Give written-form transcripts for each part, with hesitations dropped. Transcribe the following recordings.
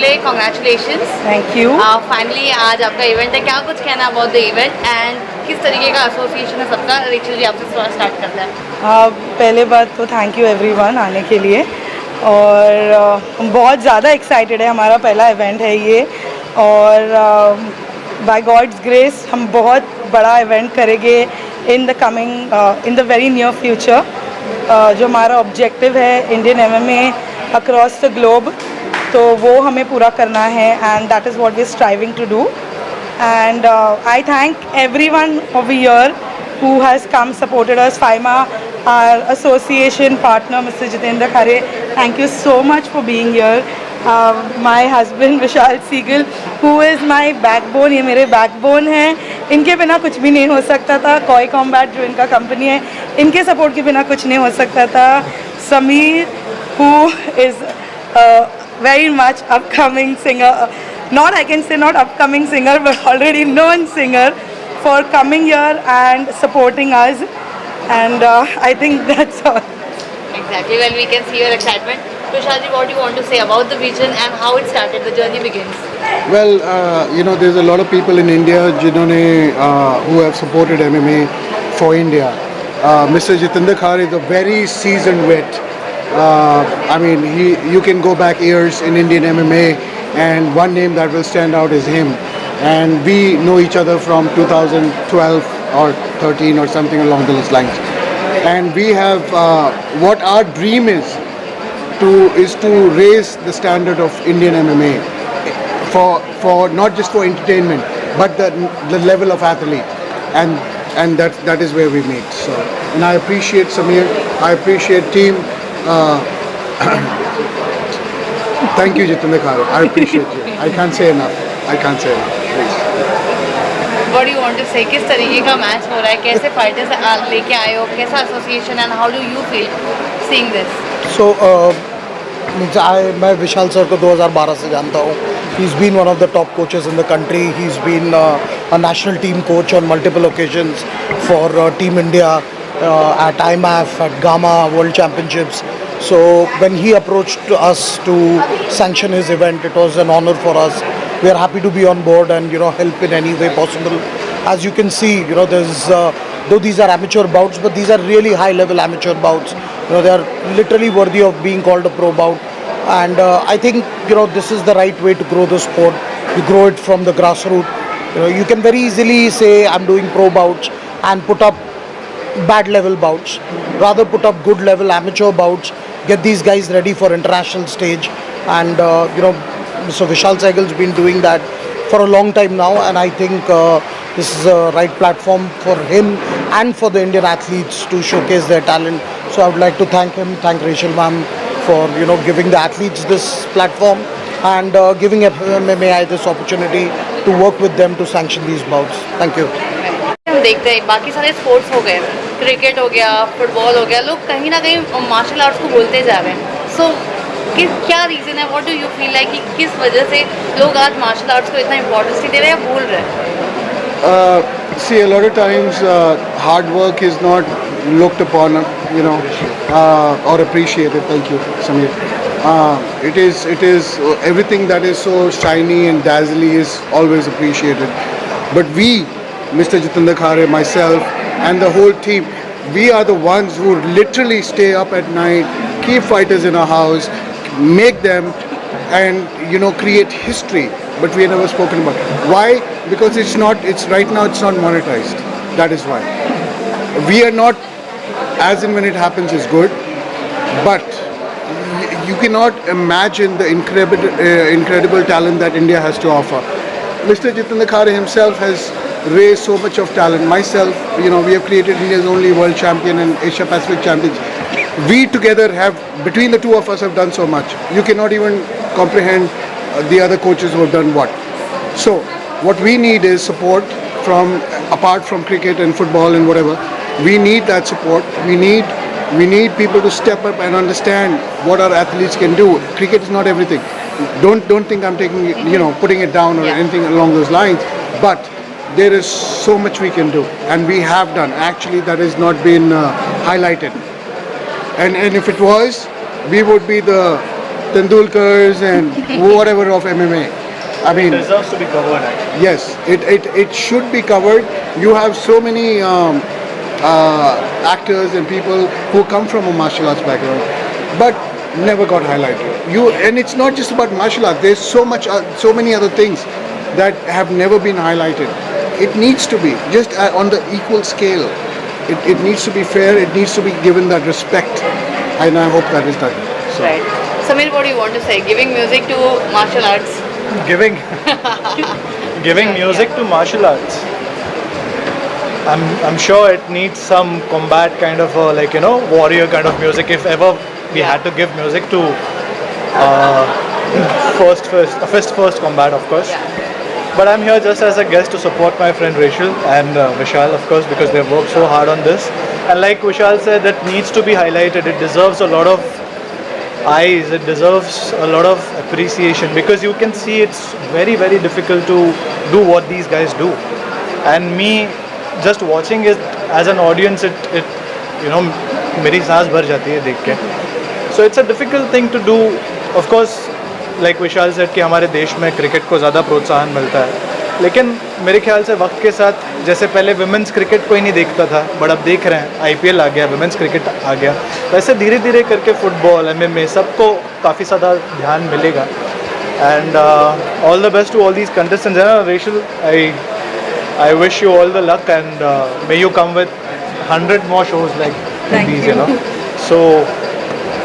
पहले congratulations. Thank you. Finally आज आपका इवेंट है, क्या कुछ कहना अबाउट द इवेंट एंड किस तरीके का एसोसिएशन है सबका? रेचल जी आपसे स्टार्ट करते हैं। पहले बात तो थैंक यू एवरीवन आने के लिए, और हम बहुत ज़्यादा एक्साइटेड है। हमारा पहला इवेंट है ये, और बाय गॉड्स ग्रेस हम बहुत बड़ा इवेंट करेंगे in the coming in the very near future. जो हमारा ऑब्जेक्टिव है Indian MMA across the globe, तो वो हमें पूरा करना है, and that is what we are striving to do. And I thank everyone over here who has come supported us. FIMA, our association partner, Mr. Jitendra Khare, thank you so much for being here. My husband Vishal Segal, who is my backbone, ये मेरे backbone हैं. इनके बिना कुछ भी नहीं हो सकता था. Koi Combat जो इनका कंपनी है, इनके सपोर्ट के बिना कुछ नहीं हो सकता था. Sameer, who is very much upcoming singer. Not, I can say not upcoming singer, but already known singer, for coming here and supporting us. And I think that's all. Exactly. Well, we can see your excitement. Vishal ji, what do you want to say about the vision and how it started? The journey begins. Well, there's a lot of people in India who have supported MMA for India. Mr. Jitendra Khare is a very seasoned vet. You can go back years in Indian MMA, and one name that will stand out is him. And we know each other from 2012 or 13 or something along those lines. And we have what our dream is to raise the standard of Indian MMA for not just for entertainment, but the level of athlete. And that is where we meet. So, and I appreciate Samir. I appreciate team. Thank you, Jitendra Khare. I appreciate you. I can't say enough. Please. What do you want to say? किस तरीके का match हो रहा है? कैसे fighters लेके आए हो? कैसा association and how do you feel seeing this? So, मैं विशाल सर को 2012 से जानता हूँ. He's been one of the top coaches in the country. He's been a national team coach on multiple occasions for Team India at IMAF, at Gamma World Championships. So when he approached us to sanction his event, it was an honor for us. We are happy to be on board and help in any way possible. As you can see, there's though these are amateur bouts, but these are really high-level amateur bouts. They are literally worthy of being called a pro bout. And I think this is the right way to grow the sport. You grow it from the grassroots. You can very easily say I'm doing pro bouts and put up bad level bouts. Rather put up good level amateur bouts. Get these guys ready for international stage. And Mr. Vishal Segal's been doing that for a long time now, and I think this is a right platform for him and for the Indian athletes to showcase their talent. So I would like to thank him, thank Rachel ma'am for giving the athletes this platform and giving MMA this opportunity to work with them to sanction these bouts. Thank you. हम देखते हैं बाकी सारे sports हो गए, cricket हो गया, football हो गया, लोग कहीं ना कहीं मार्शल आर्ट्स को बोलते जा रहे हैं. सो क्या रीज़न है? What do you feel like कि किस वजह से लोग आज मार्शल आर्ट्स को इतना इंपॉर्टेंस नहीं दे रहे हैं या भूल रहे हैं? See, a lot of times hard work is not looked upon, or appreciated. Thank you, Samir. It is everything that is so shiny and dazzling is always appreciated. But we, Mr. Jitendra Khare, myself, and the whole team, we are the ones who literally stay up at night, keep fighters in our house, make them, and create history. But we are never spoken about. Why? Because it's right now it's not monetized. That is why. We are not, as in when it happens is good, but you cannot imagine the incredible talent that India has to offer. Mr. Jitendra Khare himself has raised so much of talent. Myself, we have created India's only world champion and Asia Pacific champions. We together between the two of us have done so much. You cannot even comprehend the other coaches who have done what. So, what we need is support apart from cricket and football and whatever. We need that support. We need people to step up and understand what our athletes can do. Cricket is not everything. Don't think I'm taking putting it down or anything along those lines. But there is so much we can do, and we have done. Actually, that has not been highlighted. And if it was, we would be the Tendulkars and whatever of MMA. I mean, Deserves to be covered actually. yes, it should be covered. You have so many actors and people who come from a martial arts background, but never got highlighted. And it's not just about martial arts. There's so many other things that have never been highlighted. It needs to be just on the equal scale. It needs to be fair. It needs to be given that respect, and I hope that is done. So. Right. Samir, what do you want to say? Giving music to martial arts. Giving giving music to martial arts. I'm sure it needs some combat kind of warrior kind of music. If ever we had to give music to first combat, of course. But I'm here just as a guest to support my friend Rachel and Vishal, of course, because they've worked so hard on this. And like Vishal said, that needs to be highlighted. It deserves a lot of eyes. It deserves a lot of appreciation, because you can see it's very, very difficult to do what these guys do. And me just watching it as an audience, it मेरी सांस भर जाती है देख के. So it's a difficult thing to do. Of course, like Vishal said कि हमारे देश में क्रिकेट को ज़्यादा प्रोत्साहन मिलता है, लेकिन मेरे ख्याल से वक्त के साथ, जैसे पहले विमेंस क्रिकेट कोई नहीं देखता था, बट अब देख रहे हैं, IPL आ गया, विमेंस क्रिकेट आ गया, वैसे धीरे धीरे करके फुटबॉल, MMA सबको काफ़ी ज़्यादा ध्यान मिलेगा. And all the best to all these contestants. Rachel, I wish you all the luck, and may you come with 100 more shows like these, So,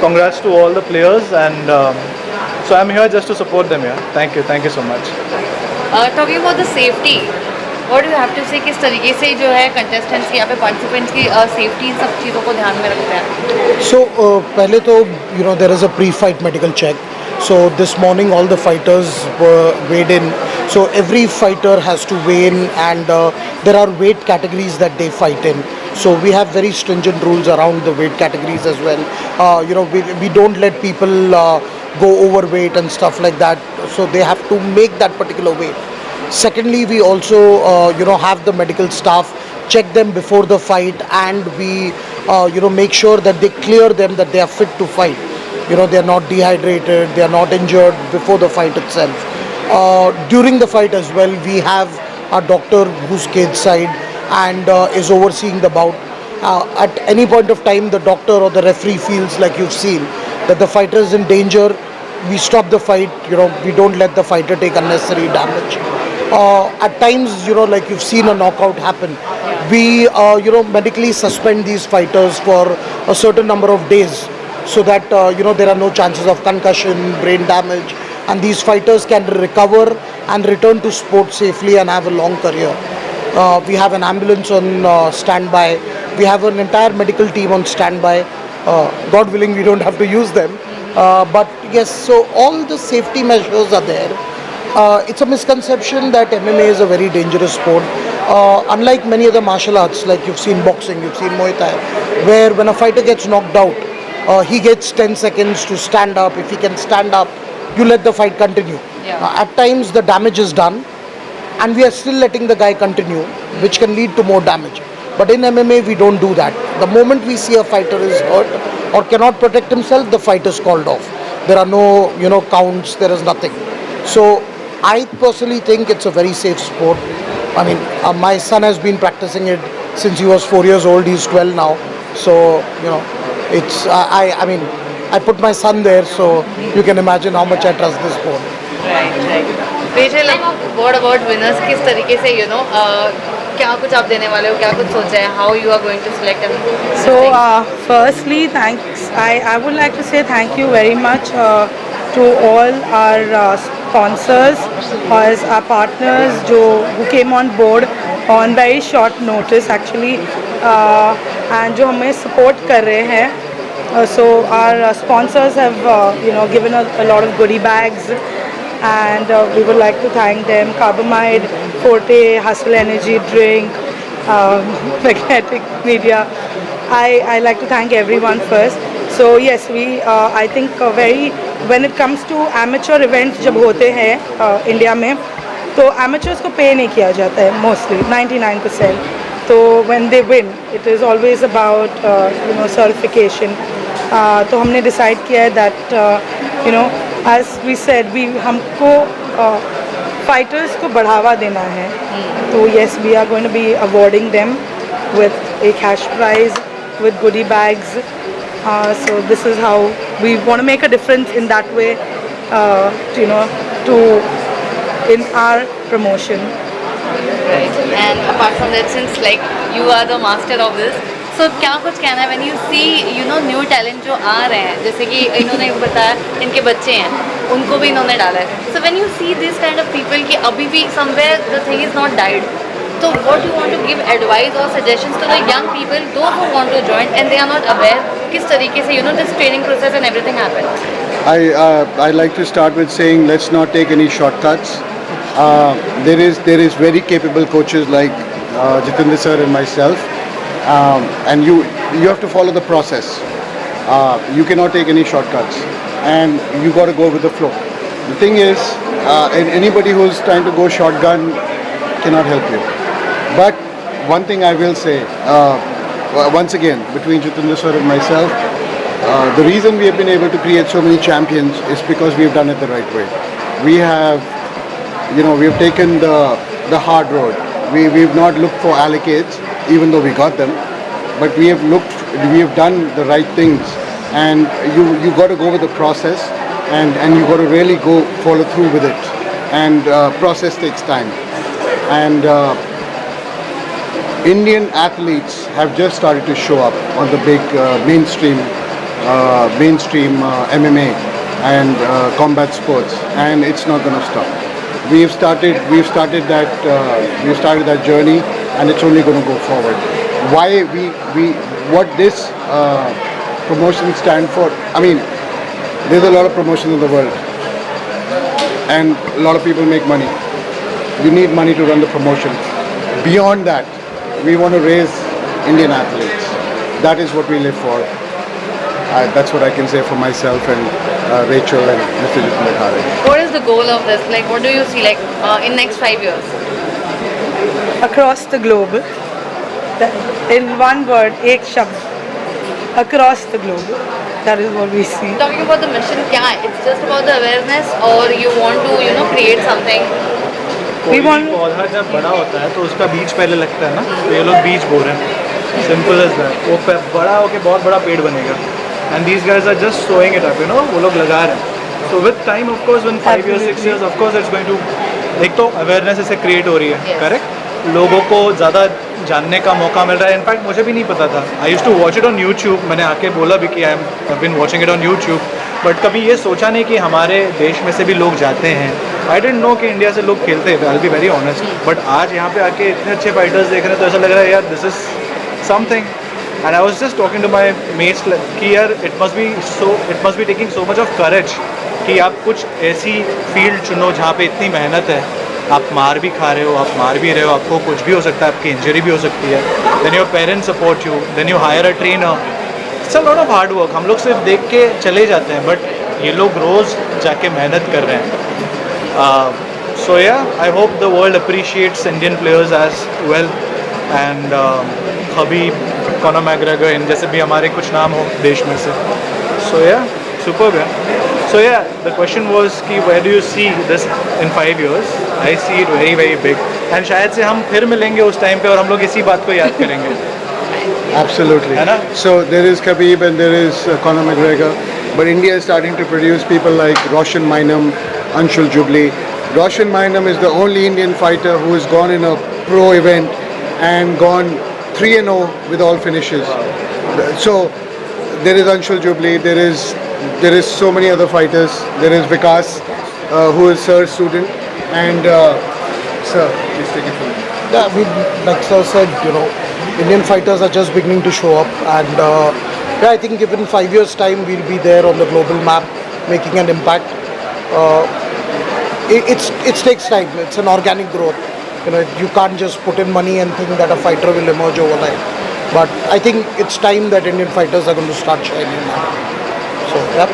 congrats to all the players, and so I'm here just to support them. Thank you so much. Talking about the safety, what do you have to say? किस तरीके से जो है contestants की, यहाँ पे participants की safety, इन सब चीज़ों को ध्यान में रखते हैं? So पहले तो there is a pre-fight medical check. So this morning all the fighters were weighed in. So every fighter has to weigh in, and there are weight categories that they fight in. So we have very stringent rules around the weight categories as well. We don't let people go overweight and stuff like that. So they have to make that particular weight. Secondly, we also have the medical staff check them before the fight, and we make sure that they clear them, that they are fit to fight. They are not dehydrated, they are not injured before the fight itself. During the fight as well, we have a doctor who's cage side and is overseeing the bout. At any point of time, the doctor or the referee feels, like you've seen, that the fighter is in danger, we stop the fight. We don't let the fighter take unnecessary damage. At times, like you've seen a knockout happen, we medically suspend these fighters for a certain number of days, so that there are no chances of concussion, brain damage, and these fighters can recover and return to sport safely and have a long career. We have an ambulance on standby. We have an entire medical team on standby. God willing, we don't have to use them. But yes, so all the safety measures are there. It's a misconception that MMA is a very dangerous sport. Unlike many other martial arts, like you've seen boxing, you've seen Muay Thai, where when a fighter gets knocked out, he gets 10 seconds to stand up. If he can stand up, you let the fight continue. At times the damage is done, and we are still letting the guy continue, which can lead to more damage. But in MMA, we don't do that. The moment we see a fighter is hurt or cannot protect himself, the fight is called off. There are no, counts, there is nothing. So I personally think it's a very safe sport. I mean, my son has been practicing it since he was 4 years old. He's 12 now. So, it's, I put my son there, so you can imagine how much I trust this sport. Right. Rachel, what about winners? किस तरीके से क्या कुछ आप देने वाले हो, क्या कुछ सोचा है, how you are going to select them? So firstly, thanks. I would like to say thank you very much to all our sponsors, our partners who came on board on very short notice actually, and जो हमें support कर रहे हैं. So our sponsors have given a lot of goodie bags, and we would like to thank them. Carbamide, Forte, Hustle Energy Drink, Magnetic Media. I like to thank everyone first. So yes, we I think when it comes to amateur events जब होते हैं India में, तो amateurs को pay नहीं किया जाता है mostly 99%. So when they win, it is always about certification. तो हमने decide किया है that you know, as we said, हमको fighters को बढ़ावा देना है. So yes, we are going to be awarding them with a cash prize, with goodie bags. So this is how we want to make a difference in that way, you know, in our promotion. Right. And apart from that, since like you are the master of this, so क्या कुछ कहना है when you see, you know, new talent जो आ रहे हैं, जैसे कि इन्होंने बताया इनके बच्चे हैं, उनको भी इन्होंने डाला है. So when you see this kind of people कि अभी भी somewhere the thing is not died, so what do you want to give advice or suggestions to the young people, those who want to join and they are not aware किस तरीके से, you know, this training process and everything happens. I like to start with saying let's not take any shortcuts. There is very capable coaches like Jitendra sir and myself, and you have to follow the process. You cannot take any shortcuts, and you got to go with the flow. The thing is, anybody who's trying to go shotgun cannot help you. But one thing I will say, once again, between Jitendra sir and myself, the reason we have been able to create so many champions is because we've done it the right way. We have, you know, we've taken the hard road. We've not looked for allocates, even though we got them, but we have done the right things, and you got to go with the process, and you got to really go follow through with it, and process takes time, and Indian athletes have just started to show up on the big mainstream MMA and combat sports, and it's not going to stop. We've started that journey, and it's only going to go forward. Why what this promotion stand for? I mean, there's a lot of promotions in the world, and a lot of people make money. You need money to run the promotion. Beyond that, we want to raise Indian athletes. That is what we live for. That's what I can say for myself and Rachel and Mr. Jitendra Khare. What is the goal of this? Like, what do you see like in next 5 years? Across the globe, in one word, एक शब्द, across the globe. That is what we see. Talking about the mission, क्या है? It's just about the awareness, or you want to, you know, create something. We want. पौधा जब बड़ा होता है तो उसका बीज पहले लगता है ना, तो ये लोग बीज बो रहे हैं. Simple as that. वो बड़ा होके बहुत बड़ा पेड़ बनेगा. And these guys are just sowing it up, you know, वो लोग लगा रहे हैं. So with time, of course, when 5 years, 6 years, of course, it's going to, एक तो awareness इससे create हो रही है, Yes. correct? लोगों को ज़्यादा जानने का मौका मिल रहा है. इनफैक्ट मुझे भी नहीं पता था. I used to watch it on YouTube. मैंने आके बोला भी कि I've been watching it on YouTube. But कभी ये सोचा नहीं कि हमारे देश में से भी लोग जाते हैं. I didn't know कि इंडिया से लोग खेलते हैं. I'll be very honest. But आज यहाँ पे आके इतने अच्छे फाइटर्स देख रहे हैं तो ऐसा लग रहा है यार this is something. And I was just talking to my mates कि यार it must be taking so much of courage कि आप कुछ ऐसी फील्ड चुनो जहाँ पे इतनी मेहनत है. आप मार भी खा रहे हो, आप मार भी रहे हो, आपको कुछ भी हो सकता है, आपकी इंजरी भी हो सकती है. Then your parents support you, then you hire a trainer. It's a lot of hard work. हम लोग सिर्फ देख के चले जाते हैं, बट ये लोग रोज़ जाके मेहनत कर रहे हैं. So yeah I hope the world appreciates Indian players as well. And Khabib, Conor McGregor, इन जैसे भी हमारे कुछ नाम हो देश में से. सो या सुपर्ब है. So yeah, the question was कि where do you see this in 5 years? I see it very very big. And शायद से हम फिर मिलेंगे उस टाइम पे और हम लोग इसी बात को याद करेंगे. Absolutely. है ना? So there is Khabib and there is Conor McGregor, but India is starting to produce people like Roshan Mainam, Anshul Jubli. Roshan Mainam is the only Indian fighter who has gone in a pro event and gone 3-0 with all finishes. So there is Anshul Jubli, there is so many other fighters. There is Vikas, who is Sir's student, and Sir, please take it from me. Yeah, like Sir said, you know, Indian fighters are just beginning to show up, and yeah, I think given 5 years' time, we'll be there on the global map, making an impact. It takes time. It's an organic growth. You know, you can't just put in money and think that a fighter will emerge overnight. But I think it's time that Indian fighters are going to start shining now. So, yeah.